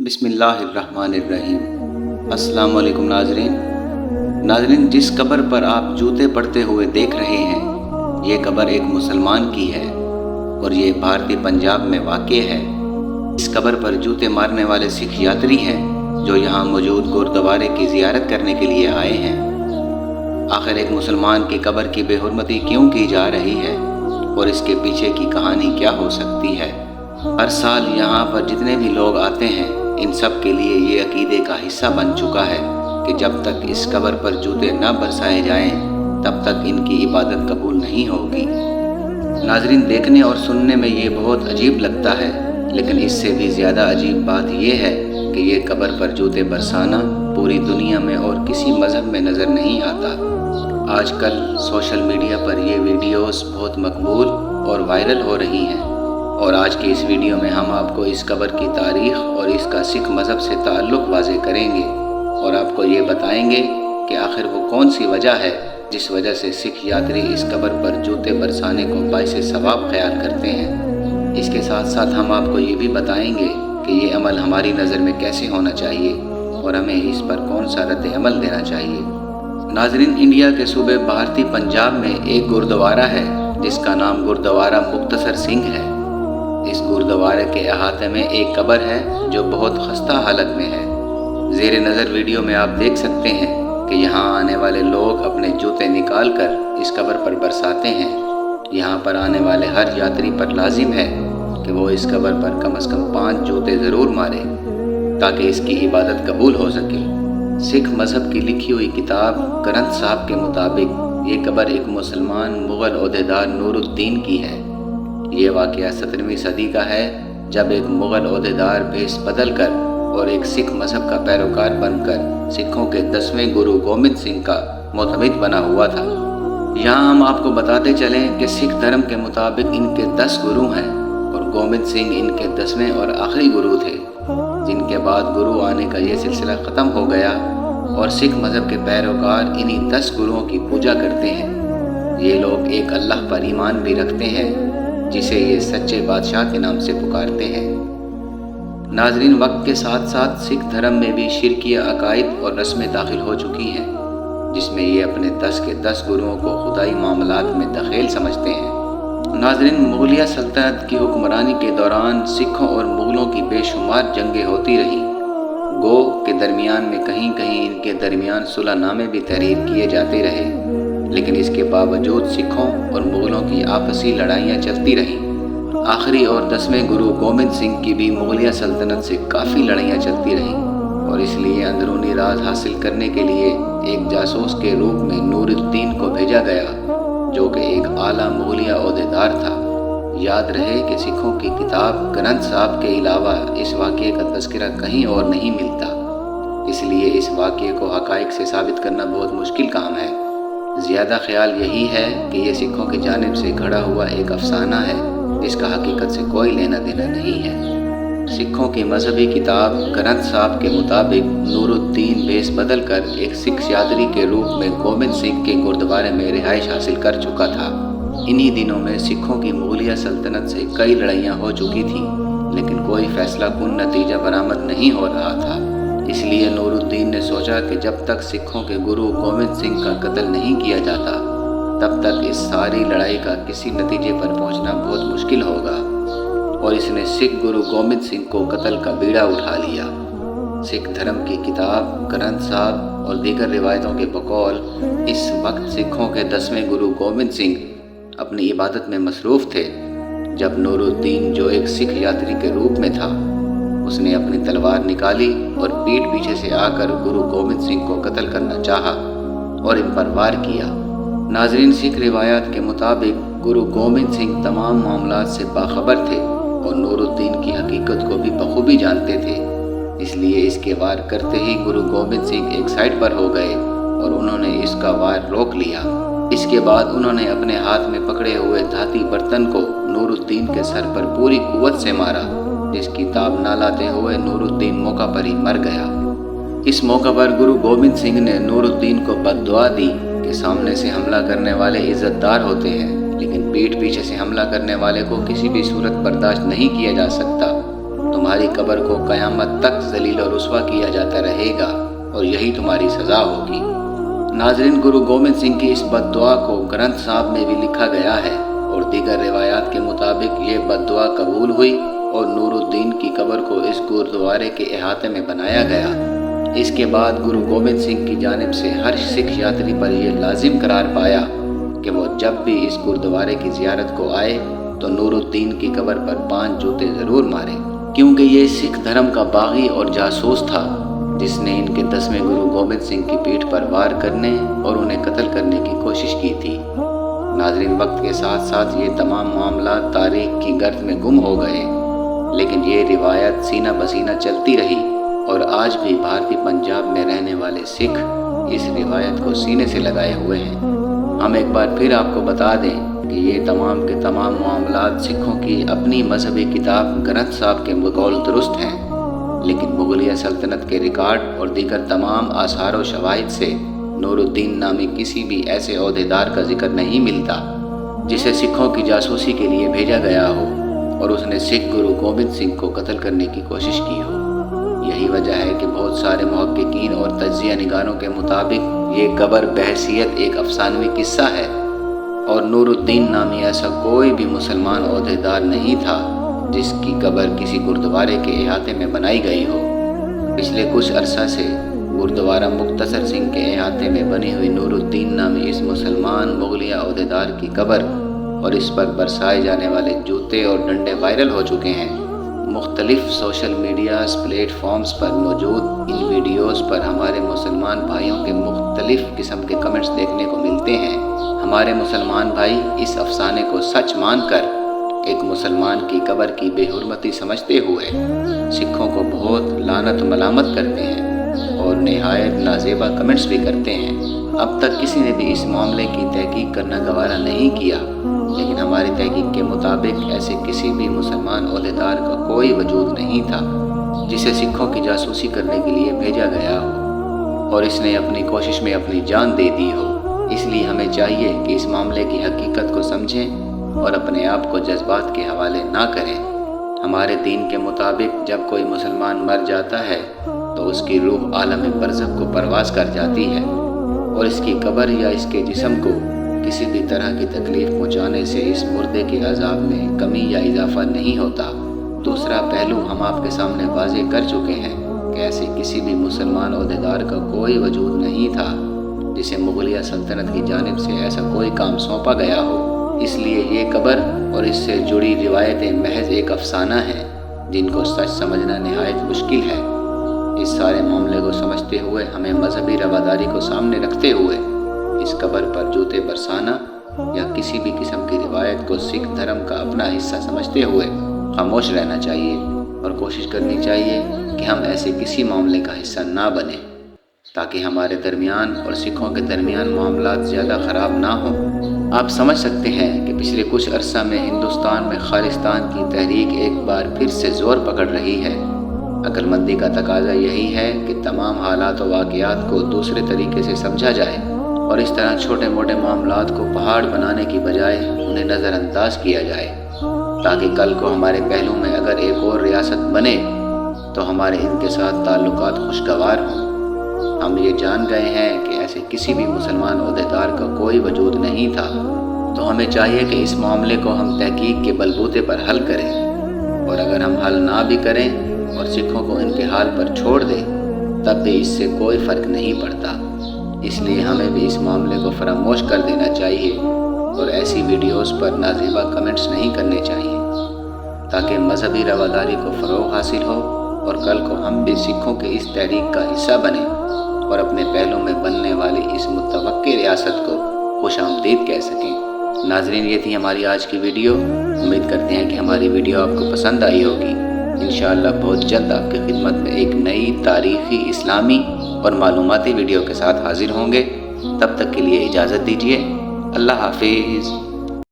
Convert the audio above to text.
بسم اللہ الرحمن الرحیم۔ السلام علیکم ناظرین، جس قبر پر آپ جوتے پڑتے ہوئے دیکھ رہے ہیں یہ قبر ایک مسلمان کی ہے اور یہ بھارتی پنجاب میں واقع ہے۔ اس قبر پر جوتے مارنے والے سکھ یاتری ہیں جو یہاں موجود گردوارے کی زیارت کرنے کے لیے آئے ہیں۔ آخر ایک مسلمان کی قبر کی بے حرمتی کیوں کی جا رہی ہے اور اس کے پیچھے کی کہانی کیا ہو سکتی ہے؟ ہر سال یہاں پر جتنے بھی لوگ آتے ہیں ان سب کے لیے یہ عقیدے کا حصہ بن چکا ہے کہ جب تک اس قبر پر جوتے نہ برسائے جائیں تب تک ان کی عبادت قبول نہیں ہوگی۔ ناظرین، دیکھنے اور سننے میں یہ بہت عجیب لگتا ہے، لیکن اس سے بھی زیادہ عجیب بات یہ ہے کہ یہ قبر پر جوتے برسانا پوری دنیا میں اور کسی مذہب میں نظر نہیں آتا۔ آج کل سوشل میڈیا پر یہ ویڈیوز بہت مقبول اور وائرل ہو رہی ہیں، اور آج کی اس ویڈیو میں ہم آپ کو اس قبر کی تاریخ اور اس کا سکھ مذہب سے تعلق واضح کریں گے اور آپ کو یہ بتائیں گے کہ آخر وہ کون سی وجہ ہے جس وجہ سے سکھ یاتری اس قبر پر جوتے برسانے کو باعث ثواب خیال کرتے ہیں۔ اس کے ساتھ ساتھ ہم آپ کو یہ بھی بتائیں گے کہ یہ عمل ہماری نظر میں کیسے ہونا چاہیے اور ہمیں اس پر کون سا رد عمل دینا چاہیے۔ ناظرین، انڈیا کے صوبے بھارتی پنجاب میں ایک گردوارہ ہے جس کا نام گردوارہ مختصر سنگھ ہے۔ اس گردوارے کے احاطے میں ایک قبر ہے جو بہت خستہ حالت میں ہے۔ زیر نظر ویڈیو میں آپ دیکھ سکتے ہیں کہ یہاں آنے والے لوگ اپنے جوتے نکال کر اس قبر پر برساتے ہیں۔ یہاں پر آنے والے ہر یاتری پر لازم ہے کہ وہ اس قبر پر کم از کم 5 جوتے ضرور مارے تاکہ اس کی عبادت قبول ہو سکے۔ سکھ مذہب کی لکھی ہوئی کتاب گرنتھ صاحب کے مطابق یہ قبر ایک مسلمان مغل عہدیدار نور الدین کی ہے۔ یہ واقعہ 17ویں صدی کا ہے جب ایک مغل عہدیدار بھیس بدل کر اور ایک سکھ مذہب کا پیروکار بن کر سکھوں کے 10ویں گرو گوبند سنگھ کا معتمد بنا ہوا تھا۔ یہاں ہم آپ کو بتاتے چلیں کہ سکھ دھرم کے مطابق ان کے 10 گرو ہیں اور گوبند سنگھ ان کے 10ویں اور آخری گرو تھے، جن کے بعد گرو آنے کا یہ سلسلہ ختم ہو گیا اور سکھ مذہب کے پیروکار انہی 10 گروؤں کی پوجا کرتے ہیں۔ یہ لوگ ایک اللہ پر ایمان بھی رکھتے ہیں جسے یہ سچے بادشاہ کے نام سے پکارتے ہیں۔ ناظرین، وقت کے ساتھ ساتھ سکھ دھرم میں بھی شرکیہ عقائد اور رسمیں داخل ہو چکی ہیں جس میں یہ اپنے 10 کے 10 گروؤں کو خدائی معاملات میں دخیل سمجھتے ہیں۔ ناظرین، مغلیہ سلطنت کی حکمرانی کے دوران سکھوں اور مغلوں کی بے شمار جنگیں ہوتی رہیں۔ گو کے درمیان میں کہیں کہیں ان کے درمیان صلح نامے بھی تحریر کیے جاتے رہے، لیکن اس کے باوجود سکھوں اور مغلوں کی آپسی لڑائیاں چلتی رہیں۔ آخری اور 10ویں گرو گوبند سنگھ کی بھی مغلیہ سلطنت سے کافی لڑائیاں چلتی رہیں، اور اس لیے اندرونی راز حاصل کرنے کے لیے ایک جاسوس کے روپ میں نور الدین کو بھیجا گیا جو کہ ایک اعلیٰ مغلیہ عہدیدار تھا۔ یاد رہے کہ سکھوں کی کتاب گرنتھ صاحب کے علاوہ اس واقعے کا تذکرہ کہیں اور نہیں ملتا، اس لیے اس واقعے کو حقائق سے ثابت کرنا بہت مشکل کام ہے۔ زیادہ خیال یہی ہے کہ یہ سکھوں کی جانب سے گھڑا ہوا ایک افسانہ ہے جس کا حقیقت سے کوئی لینا دینا نہیں ہے۔ سکھوں کی مذہبی کتاب گرنتھ صاحب کے مطابق نور الدین بھیس بدل کر ایک سکھ یاتری کے روپ میں گوبند سنگھ کے گردوارے میں رہائش حاصل کر چکا تھا۔ انہی دنوں میں سکھوں کی مغلیہ سلطنت سے کئی لڑائیاں ہو چکی تھیں، لیکن کوئی فیصلہ کن نتیجہ برآمد نہیں ہو رہا تھا۔ اس لیے نور الدین نے سوچا کہ جب تک سکھوں کے گرو گوبند سنگھ کا قتل نہیں کیا جاتا تب تک اس ساری لڑائی کا کسی نتیجے پر پہنچنا بہت مشکل ہوگا، اور اس نے سکھ گرو گوبند سنگھ کو قتل کا بیڑا اٹھا لیا۔ سکھ دھرم کی کتاب گرنتھ صاحب اور دیگر روایتوں کے بقول اس وقت سکھوں کے 10ویں گرو گوبند سنگھ اپنی عبادت میں مصروف تھے جب نور الدین جو ایک سکھ یاتری کے روپ میں تھا اس نے اپنی تلوار نکالی اور پیٹھ پیچھے سے آ کر گرو گوبند سنگھ کو قتل کرنا چاہا اور ان پر وار کیا۔ ناظرین، سکھ روایات کے مطابق گرو گوبند سنگھ تمام معاملات سے باخبر تھے اور نور الدین کی حقیقت کو بھی بخوبی جانتے تھے، اس لیے اس کے وار کرتے ہی گرو گوبند سنگھ ایک سائڈ پر ہو گئے اور انہوں نے اس کا وار روک لیا۔ اس کے بعد انہوں نے اپنے ہاتھ میں پکڑے ہوئے دھاتی برتن کو نور الدین کے سر پر پوری قوت سے مارا، جس کی تاب نہ لاتے ہوئے نور الدین موقع پر ہی مر گیا۔ اس موقع پر گرو گوبند سنگھ نے نور الدین کو بد دعا دی کہ سامنے سے حملہ کرنے والے عزت دار ہوتے ہیں لیکن پیٹھ پیچھے سے حملہ کرنے والے کو کسی بھی صورت برداشت نہیں کیا جا سکتا۔ تمہاری قبر کو قیامت تک ذلیل و رسوا کیا جاتا رہے گا اور یہی تمہاری سزا ہوگی۔ ناظرین، گرو گوبند سنگھ کی اس بد دعا کو گرنتھ صاحب میں بھی لکھا گیا ہے اور دیگر روایات کے مطابق یہ بد دعا قبول ہوئی اور نور الدین کی قبر کو اس گردوارے کے احاطے میں بنایا گیا۔ اس کے بعد گرو گوبند سنگھ کی جانب سے ہر سکھ یاتری پر یہ لازم قرار پایا کہ وہ جب بھی اس گردوارے کی زیارت کو آئے تو نور الدین کی قبر پر 5 جوتے ضرور مارے، کیونکہ یہ سکھ دھرم کا باغی اور جاسوس تھا جس نے ان کے 10ویں گرو گوبند سنگھ کی پیٹھ پر وار کرنے اور انہیں قتل کرنے کی کوشش کی تھی۔ ناظرین، وقت کے ساتھ ساتھ یہ تمام معاملات تاریخ کی گرد میں گم ہو گئے، لیکن یہ روایت سینہ بسینہ چلتی رہی اور آج بھی بھارتی پنجاب میں رہنے والے سکھ اس روایت کو سینے سے لگائے ہوئے ہیں۔ ہم ایک بار پھر آپ کو بتا دیں کہ یہ تمام کے تمام معاملات سکھوں کی اپنی مذہبی کتاب گرنتھ صاحب کے بقول درست ہیں، لیکن مغلیہ سلطنت کے ریکارڈ اور دیگر تمام آثار و شواہد سے نور الدین نامی کسی بھی ایسے عہدیدار کا ذکر نہیں ملتا جسے سکھوں کی جاسوسی کے لیے بھیجا گیا ہو اور اس نے سکھ گرو گوبند سنگھ کو قتل کرنے کی کوشش کی ہو۔ یہی وجہ ہے کہ بہت سارے محققین اور تجزیہ نگاروں کے مطابق یہ قبر بحیثیت ایک افسانوی قصہ ہے اور نور الدین نامی ایسا کوئی بھی مسلمان عہدیدار نہیں تھا جس کی قبر کسی گردوارے کے احاطے میں بنائی گئی ہو۔ پچھلے کچھ عرصہ سے گردوارہ مختصر سنگھ کے احاطے میں بنی ہوئی نور الدین نامی اس مسلمان مغلیہ عہدیدار کی قبر اور اس پر برسائے جانے والے جوتے اور ڈنڈے وائرل ہو چکے ہیں۔ مختلف سوشل میڈیا پلیٹ فارمز پر موجود ان ویڈیوز پر ہمارے مسلمان بھائیوں کے مختلف قسم کے کمنٹس دیکھنے کو ملتے ہیں۔ ہمارے مسلمان بھائی اس افسانے کو سچ مان کر ایک مسلمان کی قبر کی بے حرمتی سمجھتے ہوئے سکھوں کو بہت لعنت و ملامت کرتے ہیں اور نہایت نازیبا کمنٹس بھی کرتے ہیں۔ اب تک کسی نے بھی اس معاملے کی تحقیق کرنا گوارا نہیں کیا، لیکن ہماری تحقیق کے مطابق ایسے کسی بھی مسلمان عہدیدار کا کوئی وجود نہیں تھا جسے سکھوں کی جاسوسی کرنے کے لیے بھیجا گیا ہو اور اس نے اپنی کوشش میں اپنی جان دے دی ہو۔ اس لیے ہمیں چاہیے کہ اس معاملے کی حقیقت کو سمجھیں اور اپنے آپ کو جذبات کے حوالے نہ کریں۔ ہمارے دین کے مطابق جب کوئی مسلمان مر جاتا ہے تو اس کی روح عالم برزخ کو پرواز کر جاتی ہے اور اس کی قبر یا اس کے جسم کو کسی بھی طرح کی تکلیف پہنچانے سے اس مردے کے عذاب میں کمی یا اضافہ نہیں ہوتا۔ دوسرا پہلو ہم آپ کے سامنے واضح کر چکے ہیں کہ ایسے کسی بھی مسلمان عہدیدار کا کوئی وجود نہیں تھا جسے مغلیہ سلطنت کی جانب سے ایسا کوئی کام سونپا گیا ہو۔ اس لیے یہ قبر اور اس سے جڑی روایتیں محض ایک افسانہ ہیں جن کو سچ سمجھنا نہایت مشکل ہے۔ اس سارے معاملے کو سمجھتے ہوئے ہمیں مذہبی رواداری کو سامنے رکھتے ہوئے اس قبر پر جوتے برسانا یا کسی بھی قسم کی روایت کو سکھ دھرم کا اپنا حصہ سمجھتے ہوئے خاموش رہنا چاہیے اور کوشش کرنی چاہیے کہ ہم ایسے کسی معاملے کا حصہ نہ بنیں تاکہ ہمارے درمیان اور سکھوں کے درمیان معاملات زیادہ خراب نہ ہوں۔ آپ سمجھ سکتے ہیں کہ پچھلے کچھ عرصہ میں ہندوستان میں خالصتان کی تحریک ایک بار پھر سے زور پکڑ رہی ہے۔ عقل مندی کا تقاضا یہی ہے کہ تمام حالات و واقعات کو دوسرے طریقے سے سمجھا جائے اور اس طرح چھوٹے موٹے معاملات کو پہاڑ بنانے کی بجائے انہیں نظر انداز کیا جائے تاکہ کل کو ہمارے پہلو میں اگر ایک اور ریاست بنے تو ہمارے ان کے ساتھ تعلقات خوشگوار ہوں۔ ہم یہ جان گئے ہیں کہ ایسے کسی بھی مسلمان عہدیدار کا کوئی وجود نہیں تھا، تو ہمیں چاہیے کہ اس معاملے کو ہم تحقیق کے بلبوتے پر حل کریں، اور اگر ہم حل نہ بھی کریں اور سکھوں کو ان کے حال پر چھوڑ دیں تب بھی اس سے کوئی فرق نہیں پڑتا۔ اس لیے ہمیں بھی اس معاملے کو فراموش کر دینا چاہیے اور ایسی ویڈیوز پر نازیبا کمنٹس نہیں کرنے چاہیے تاکہ مذہبی رواداری کو فروغ حاصل ہو اور کل کو ہم بھی سکھوں کے اس تحریک کا حصہ بنیں اور اپنے پہلو میں بننے والی اس متوقع ریاست کو خوش آمدید کہہ سکیں۔ ناظرین، یہ تھی ہماری آج کی ویڈیو۔ امید کرتے ہیں کہ ہماری ویڈیو آپ کو پسند آئی ہوگی۔ انشاءاللہ بہت جلد آپ کی خدمت میں ایک نئی تاریخی، اسلامی اور معلوماتی ویڈیو کے ساتھ حاضر ہوں گے۔ تب تک کے لیے اجازت دیجیے۔ اللہ حافظ۔